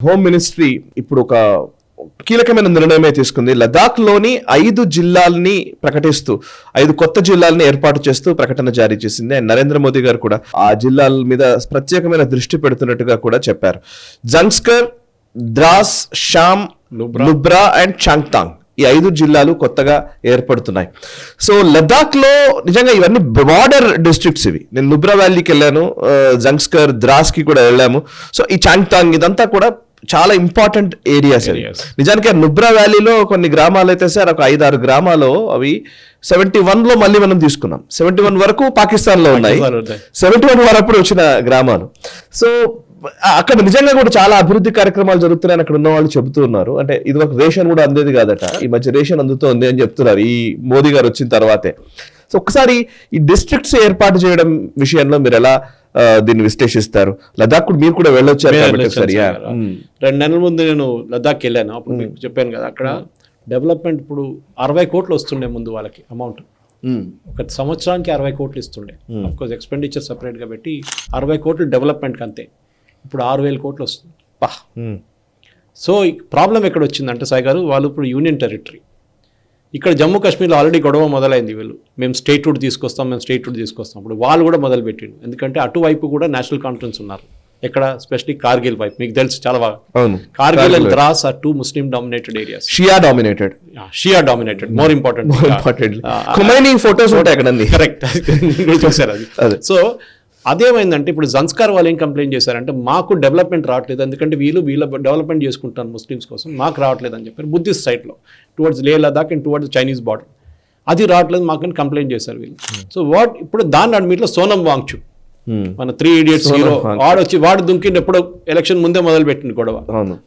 Home ministry ఇప్పుడు ఒక కీలకమైన నిర్ణయమే తీసుకుంది. లదాఖ్ లోని 5 జిల్లాల్ని ప్రకటిస్తూ 5 కొత్త జిల్లాల్ని ఏర్పాటు చేస్తూ ప్రకటన జారీ చేసింది. అండ్ నరేంద్ర మోదీ గారు కూడా ఆ జిల్లాల మీద ప్రత్యేకమైన దృష్టి పెడుతున్నట్టుగా కూడా చెప్పారు. జంస్కర్, ద్రాస్, షామ్, నుబ్రా అండ్ చాంగ్తాంగ్ ఈ 5 జిల్లాలు కొత్తగా ఏర్పడుతున్నాయి. సో లదాఖ్ లో నిజంగా ఇవన్నీ బార్డర్ డిస్ట్రిక్ట్స్ ఇవి. నేను నుబ్రా వ్యాలీకి వెళ్ళాను, జంస్కర్, ద్రాస్ కి కూడా వెళ్ళాము. సో ఈ చాంగ్తాంగ్ ఇదంతా కూడా చాలా ఇంపార్టెంట్ ఏరియాస్ అవి. నిజానికి నుబ్రా వ్యాలీలో కొన్ని గ్రామాలు అయితే సార్ ఒక 5-6 గ్రామాలు అవి 71 లో మళ్ళీ మనం తీసుకున్నాం. 71 వరకు పాకిస్తాన్ లో ఉన్నాయి, 71 వరకు వచ్చిన గ్రామాలు. సో అక్కడ నిజంగా కూడా చాలా అభివృద్ధి కార్యక్రమాలు జరుగుతున్నాయని అక్కడ ఉన్న వాళ్ళు చెబుతూ ఉన్నారు. అంటే ఇది ఒక రేషన్ కూడా అందేది కాదట, ఈ మధ్య రేషన్ అందుతోంది అని చెప్తున్నారు ఈ మోదీ గారు వచ్చిన తర్వాతే. సో ఒకసారి ఈ డిస్ట్రిక్ట్స్ ఏర్పాటు చేయడం విషయంలో మీరు ఎలా దీన్ని విశ్లేషిస్తారు? లదాఖ్ మీరు కూడా వెళ్ళొచ్చారు కాబట్టి. 2 నెలల ముందు నేను లదాఖ్ వెళ్ళాను. అప్పుడు మీకు చెప్పాను కదా, అక్కడ డెవలప్మెంట్ ఇప్పుడు 60 కోట్లు వస్తుండే ముందు వాళ్ళకి అమౌంట్. ఒక సంవత్సరానికి 60 కోట్లు ఇస్తుండే. అఫ్కోర్స్ ఎక్స్పెండిచర్ సపరేట్గా పెట్టి 60 కోట్లు డెవలప్మెంట్కి అంతే. ఇప్పుడు 6,000 కోట్లు వస్తుంది. సో ప్రాబ్లం ఎక్కడ వచ్చిందంటే సాయి గారు, వాళ్ళు ఇప్పుడు యూనియన్ టెరిటరీ. ఇక్కడ జమ్మూ కాశ్మీర్లో ఆల్రెడీ గొడవ మొదలైంది. వీళ్ళు మేము స్టేట్హుడ్ తీసుకొస్తాం ఇప్పుడు వాళ్ళు కూడా మొదలుపెట్టిండు. ఎందుకంటే అటువైపు కూడా నేషనల్ కాన్ఫరెన్స్ ఉన్నారు. ఎక్కడ స్పెషల్లీ కార్గిల్ వైపు మీకు తెలుసు చాలా బాగా. Kargil and Dras are 2 Muslim dominated areas. Shia dominated more important photos ఉంటాయి అక్కడ. కరెక్ట్, చూసారు అది. సో అదేమైందంటే ఇప్పుడు జన్స్కార్ వాళ్ళు ఏం కంప్లైంట్ చేశారంటే మాకు డెవలప్మెంట్ రావట్లేదు, ఎందుకంటే వీళ్ళ డెవలప్మెంట్ చేసుకుంటారు ముస్లిమ్స్ కోసం, మాకు రావట్లేదు అని చెప్పారు. బుద్ధిస్ట్ సైడ్లో టువర్డ్స్ లే Ladakh and towards Chinese border అది రావట్లేదు మాకు కంప్లైంట్ చేశారు వీళ్ళు. సో ఇప్పుడు దాని అడ్మిట్లో సోనం వాంగ్చు మన 3 Idiots హీరో వాడు దుంకిండి ఎప్పుడు ఎలక్షన్ ముందే మొదలు పెట్టింది గొడవ.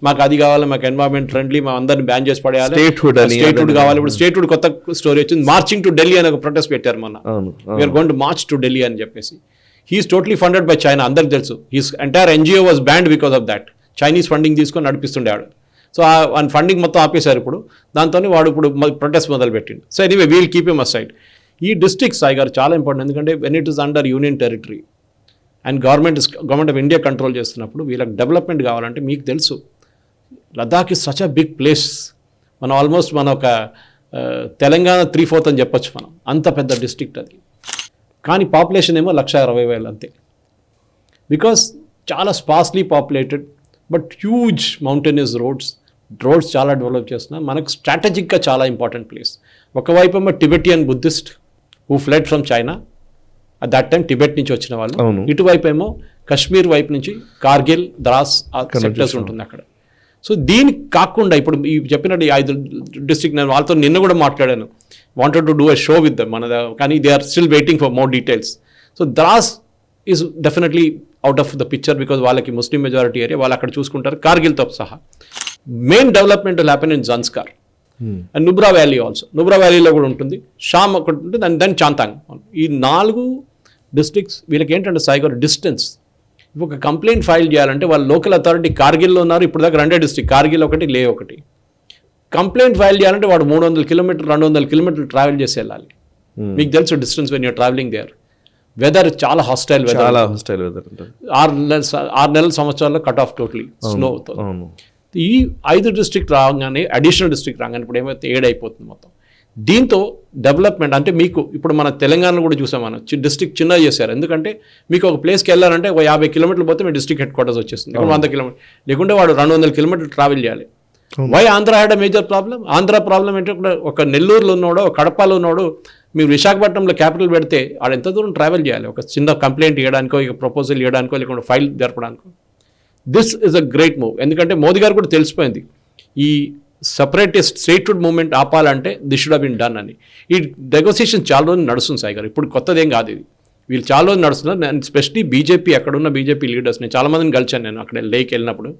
మాకు అది కావాలి, మాకు ఎన్వైరన్మెంట్ ఫ్రెండ్లీ, మా అందరిని బ్యాన్ చేసి పడేయాలి, స్టేట్హుడ్ కావాలి. ఇప్పుడు స్టేట్హుడ్ కొత్త స్టోరీ వచ్చింది. మార్చింగ్ టు ఢిల్లీ అని ఒక ప్రొటెస్ట్ పెట్టారు మొన్న. We're going to march to Delhi అని చెప్పేసి. He's totally funded by China, అందరికి తెలుసు. His entire NGO was banned because of that. Chinese funding తీసుకొని నడిపిస్తుండేవాడు. సో ఆ ఫండింగ్ మొత్తం ఆపేశారు ఇప్పుడు. దాంతో వాడు ఇప్పుడు ప్రొటెస్ట్ మొదలుపెట్టిండు. So anyway we'll keep him aside. ఈ డిస్ట్రిక్ట్ సాయి గారు చాలా ఇంపార్టెంట్, ఎందుకంటే when it is under union territory and government of India control చేస్తున్నప్పుడు వీళ్ళకి డెవలప్మెంట్ కావాలంటే మీకు తెలుసు Ladakh is such a big place. మనం ఆల్మోస్ట్ మన ఒక తెలంగాణ 3/4 అని చెప్పొచ్చు మనం, అంత పెద్ద డిస్ట్రిక్ట్ అది. కానీ పాపులేషన్ ఏమో 1,60,000 అంతే. బికాస్ చాలా sparsely populated but huge mountainous roads చాలా డెవలప్ చేస్తున్నాం. మనకు స్ట్రాటజిక్గా చాలా ఇంపార్టెంట్ ప్లేస్. ఒకవైపు ఏమో Tibetan Buddhist who fled from China, at that time Tibet నుంచి వచ్చిన వాళ్ళు. ఇటువైపు ఏమో కాశ్మీర్ వైపు నుంచి కార్గిల్, ద్రాస్ సెక్టర్స్ ఉంటుంది అక్కడ. సో దీనికి కాకుండా ఇప్పుడు ఈ చెప్పినట్టు 5 డిస్ట్రిక్ట్, నేను వాళ్ళతో నిన్న కూడా మాట్లాడాను, wanted to do a show with them కానీ they are still waiting for more details. So Dras is definitely out of the picture because వాళ్ళకి ముస్లిం మెజారిటీ ఏరియా, వాళ్ళు అక్కడ చూసుకుంటారు కార్గిల్తో సహా. Main development will happen in Zanskar and Nubra valley also. Nubra వ్యాలీలో కూడా ఉంటుంది, షామ్ ఒకటి ఉంటుంది, అండ్ దెన్ చాంతాంగ్. ఈ 4 డిస్ట్రిక్ట్స్ వీళ్ళకి ఏంటంటే సాయి గారు డిస్టెన్స్. ఒక కంప్లైంట్ ఫైల్ చేయాలంటే వాళ్ళు లోకల్ అథారిటీ కార్గిల్లో ఉన్నారు, ఇప్పుడు దాకా 2 డిస్ట్రిక్ట్, కార్గిల్ ఒకటి, లే ఒకటి. కంప్లైంట్ ఫైల్ చేయాలంటే వాడు 300 కిలోమీటర్లు 200 కిలోమీటర్లు ట్రావెల్ చేసి వెళ్ళాలి. మీకు తెలుసు distance when you're travelling there. Weather చాలా హాస్టైల్ వెదర్, 6 నెలల సంవత్సరాల్లో కట్ ఆఫ్ టోటలీ స్నోతో. ఈ 5 డిస్ట్రిక్ట్ రాగానే అడిషనల్ డిస్ట్రిక్ట్ రాగానే ఇప్పుడు ఏమైతే 7 అయిపోతుంది మొత్తం. దీంతో డెవలప్మెంట్ అంటే మీకు ఇప్పుడు మన తెలంగాణలో కూడా చూసాం, మనం డిస్ట్రిక్ట్ చిన్నగా చేశారు. ఎందుకంటే మీకు ఒక ప్లేస్కి వెళ్ళాలంటే 50 కిలోమీటర్లు పోతే మీ డిస్ట్రిక్ట్ హెడ్ క్వార్టర్స్ వచ్చేస్తుంది. 100 కిలోమీటర్ లేకుంటే వాడు 200 కిలోమీటర్లు ట్రావెల్ చేయాలి. Why Andhra had a major problem. Andhra problem ఏంటంటే ఒక నెల్లూరులో ఉన్నాడో, కడపలో ఉన్నాడో, మీరు విశాఖపట్నంలో క్యాపిటల్ పెడితే వాడు ఎంత దూరం ట్రావెల్ చేయాలి ఒక చిన్న కంప్లైంట్ ఇవ్వడానికో, ఇక ప్రపోజల్ ఇవ్వడానికో, లేకుంటే ఫైల్ జరపడానికో. This is a great move. ఎందుకంటే మోదీ గారు కూడా తెలిసిపోయింది ఈ సెపరేటిస్ట్ స్టేట్హుడ్ మూవ్మెంట్ ఆపాలంటే this should have been done అని. ఈ నెగోసియేషన్ చాలా రోజులు నడుస్తుంది సాయి గారు, ఇప్పుడు కొత్తదేం కాదు ఇది. వీళ్ళు చాలా రోజులు నడుస్తున్నారు. నేను స్పెషలీ బీజేపీ, అక్కడున్న బీజేపీ లీడర్స్, నేను చాలామందిని కలిశాను నేను అక్కడ లేక్ వెళ్ళినప్పుడు.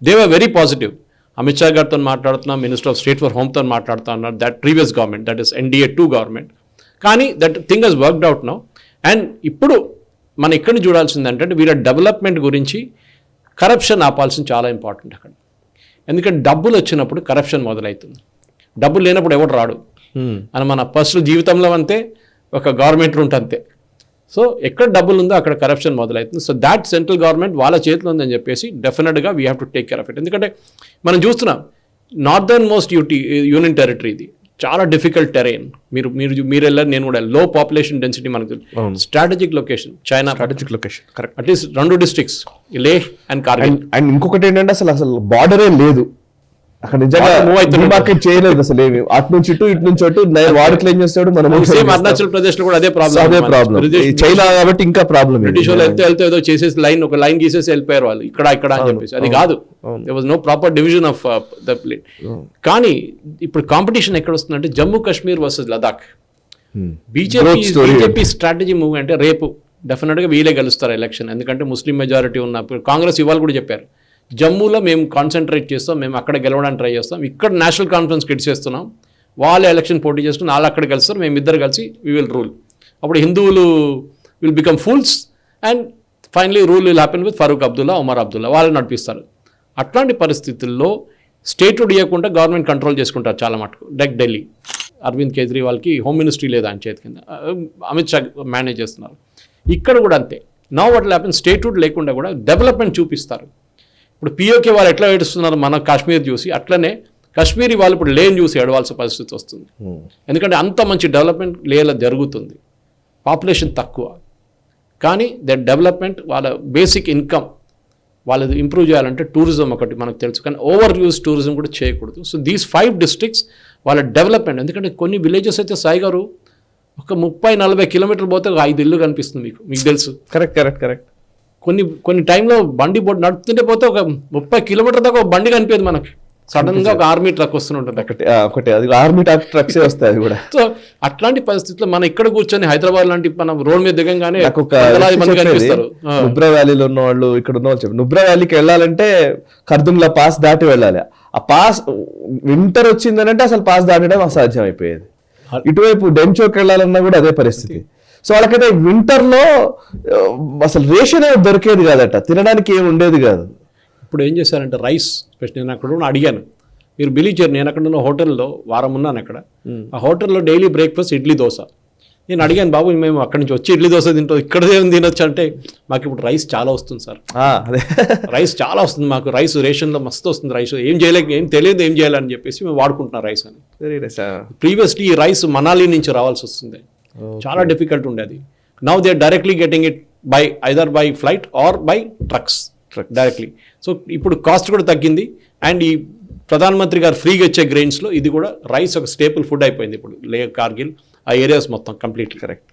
They were very positive. Amit Shah గారితో మాట్లాడుతున్నాం, మినిస్టర్ ఆఫ్ స్టేట్ ఫర్ హోమ్తో మాట్లాడుతూ ఉన్నారు, that previous government, that is NDA 2 government. కానీ that thing has worked out now. And ఇప్పుడు మనం ఎక్కడిని చూడాల్సింది అంటే వీళ్ళ డెవలప్మెంట్ గురించి కరప్షన్ ఆపాల్సింది చాలా ఇంపార్టెంట్ అక్కడ. ఎందుకంటే డబ్బులు వచ్చినప్పుడు కరప్షన్ మొదలవుతుంది. డబ్బులు లేనప్పుడు ఎవడు రాడు అని మన పర్సనల్ జీవితంలో అంతే, ఒక గవర్నమెంట్ ఉంటే అంతే. సో ఎక్కడ డబ్బులు ఉందో అక్కడ కరప్షన్ మొదలవుతుంది. సో దాట్ సెంట్రల్ గవర్నమెంట్ వాళ్ళ చేతిలో ఉందని చెప్పేసి డెఫినెట్గా we have to take care of it. ఎందుకంటే మనం చూస్తున్నాం నార్దర్న్ మోస్ట్ యూనియన్ టెరిటరీ ఇది చాలా డిఫికల్ట్ టెరైన్. మీరు వెళ్ళారు, నేను కూడా లో పాపులేషన్ డెన్సిటీ మనకు strategic location, China strategic location correct. At least 2 districts Leh and Kargil. And ఇంకొకటి ఏంటంటే అసలు బార్డరే లేదు అక్కడ, నిజంగా మూవ్ అవుతుంది, మార్కెట్ చేయలేదు అసలు ఏమి. అటు నుంచి ఇటు నుంచి అటు వాడు క్లెయిమ్ చేస్తాడు, మనం సేమ్ అరుణాచల్ ప్రదేశ్ లో కూడా అదే ప్రాబ్లం. చైనా కాబట్టి ఇంకా ప్రాబ్లం. బ్రిటిష్ వాళ్ళు వెళ్తే ఏదో చేసేసి ఒక లైన్ గీసేసి వెళ్ళిపోయారు వాళ్ళు ఇక్కడ అని చెప్పేసి. అది కాదు, there was no proper division of the plane. కానీ ఇప్పుడు కాంపిటీషన్ ఎక్కడ వస్తుందంటే Jammu Kashmir versus Ladakh. BJP strategy move అంటే రేపు డెఫినెట్ గా వీలే గెలుస్తారు ఎలక్షన్, ఎందుకంటే ముస్లిం మెజారిటీ ఉన్న కాంగ్రెస్ ఇవాళ కూడా చెప్పారు జమ్మూలో మేము కాన్సన్ట్రేట్ చేస్తాం, మేము అక్కడ గెలవడానికి ట్రై చేస్తాం, ఇక్కడ నేషనల్ కాన్ఫరెన్స్ చేస్తున్నాం, వాళ్ళు ఎలక్షన్ పోటీ చేసుకుని వాళ్ళు అక్కడ గెలుస్తారు, మేము ఇద్దరు కలిసి వీ విల్ రూల్. అప్పుడు హిందువులు will become fools and finally rule will happen with Farooq Abdullah, Omar Abdullah, వాళ్ళు నడిపిస్తారు. అట్లాంటి పరిస్థితుల్లో స్టేట్హుడ్ ఇవ్వకుండా గవర్నమెంట్ కంట్రోల్ చేసుకుంటారు చాలా మటుకు. ఢిల్లీ అరవింద్ కేజ్రీవాల్కి హోమ్ మినిస్ట్రీ లేదా ఆయన చేతి కింద, అమిత్ షా మేనేజ్ చేస్తున్నారు. ఇక్కడ కూడా అంతే. Now what will happen, statehood లేకుండా కూడా డెవలప్మెంట్ చూపిస్తారు. ఇప్పుడు పిఓకే వాళ్ళు ఎట్లా ఏడుస్తున్నారు మన కాశ్మీర్ చూసి, అట్లనే కాశ్మీరీ వాళ్ళు ఇప్పుడు లేని చూసి ఏడవాల్సిన పరిస్థితి వస్తుంది. ఎందుకంటే అంత మంచి డెవలప్మెంట్ లేలా జరుగుతుంది, పాపులేషన్ తక్కువ, కానీ దట్ డెవలప్మెంట్ వాళ్ళ బేసిక్ ఇన్కమ్ వాళ్ళది ఇంప్రూవ్ చేయాలంటే టూరిజం ఒకటి మనకు తెలుసు, కానీ ఓవర్ యూజ్ టూరిజం కూడా చేయకూడదు. సో దీస్ 5 డిస్ట్రిక్ట్స్ వాళ్ళ డెవలప్మెంట్, ఎందుకంటే కొన్ని విలేజెస్ అయితే సాయి గారు ఒక 30-40 కిలోమీటర్లు పోతే ఒక 5 ఇల్లు కనిపిస్తుంది మీకు తెలుసు. కరెక్ట్. కొన్ని టైంలో బండి బోట్ నడుపుతుంటే పోతే ఒక 30 కిలోమీటర్ దాకా ఒక బండి కనిపించదు మనకి, సడన్ గా ఒక ఆర్మీ ట్రక్ వస్తుంటుంది. ఒకటి అది ఆర్మీ ట్రక్స్ వస్తాయి అది కూడా. సో అట్లాంటి పరిస్థితుల్లో మనం ఇక్కడ కూర్చొని హైదరాబాద్ లాంటి మనం రోడ్ మీద దిగంగానే మంది కనిపిస్తారు. నుబ్రా వ్యాలీలో ఉన్న వాళ్ళు, ఇక్కడ ఉన్న వాళ్ళు చెప్పారు, నుబ్రా వ్యాలీకి వెళ్ళాలంటే ఖర్దుంగ్లా పాస్ దాటి వెళ్ళాలి. ఆ పాస్ వింటర్ వచ్చిందనంటే అసలు పాస్ దాటడం అసాధ్యం అయిపోయేది. ఇటువైపు డెంచోకి వెళ్ళాలన్నా కూడా అదే పరిస్థితి. సో వాళ్ళకైతే వింటర్ లో అసలు రేషన్ దొరికేది కాదట, తినడానికి ఏమి ఉండేది కాదు. ఇప్పుడు ఏం చేశారంటే రైస్, నేను అక్కడ అడిగాను, మీరు బిలీవ్ చేయరు, నేను అక్కడ ఉన్న హోటల్లో వారం ఉన్నాను అక్కడ. ఆ హోటల్లో డైలీ బ్రేక్ఫాస్ట్ ఇడ్లీ దోశ. నేను అడిగాను, బాబు మేము అక్కడి నుంచి వచ్చి ఇడ్లీ దోశ తింటాం, ఇక్కడ ఏం తినొచ్చు అంటే, మాకు ఇప్పుడు రైస్ చాలా వస్తుంది సార్, రైస్ చాలా వస్తుంది మాకు, రైస్ రేషన్లో మస్తు వస్తుంది, రైస్ ఏం తెలియదు ఏం చేయాలని చెప్పేసి మేము వాడుకుంటున్నాం రైస్ అని. ప్రీవియస్లీ ఈ రైస్ మనాలి నుంచి రావాల్సి వస్తుంది, చాలా డిఫికల్ట్ ఉండేది. Now they are directly getting it by either by flight or by trucks directly. So ఇప్పుడు కాస్ట్ కూడా తగ్గింది. అండ్ ఈ ప్రధానమంత్రి గారు ఫ్రీగా ఇచ్చే గ్రెయిన్స్లో ఇది కూడా రైస్ ఒక స్టేపుల్ ఫుడ్ అయిపోయింది ఇప్పుడు. కార్గిల్ ఆ ఏరియాస్ మొత్తం కంప్లీట్లీ. కరెక్ట్.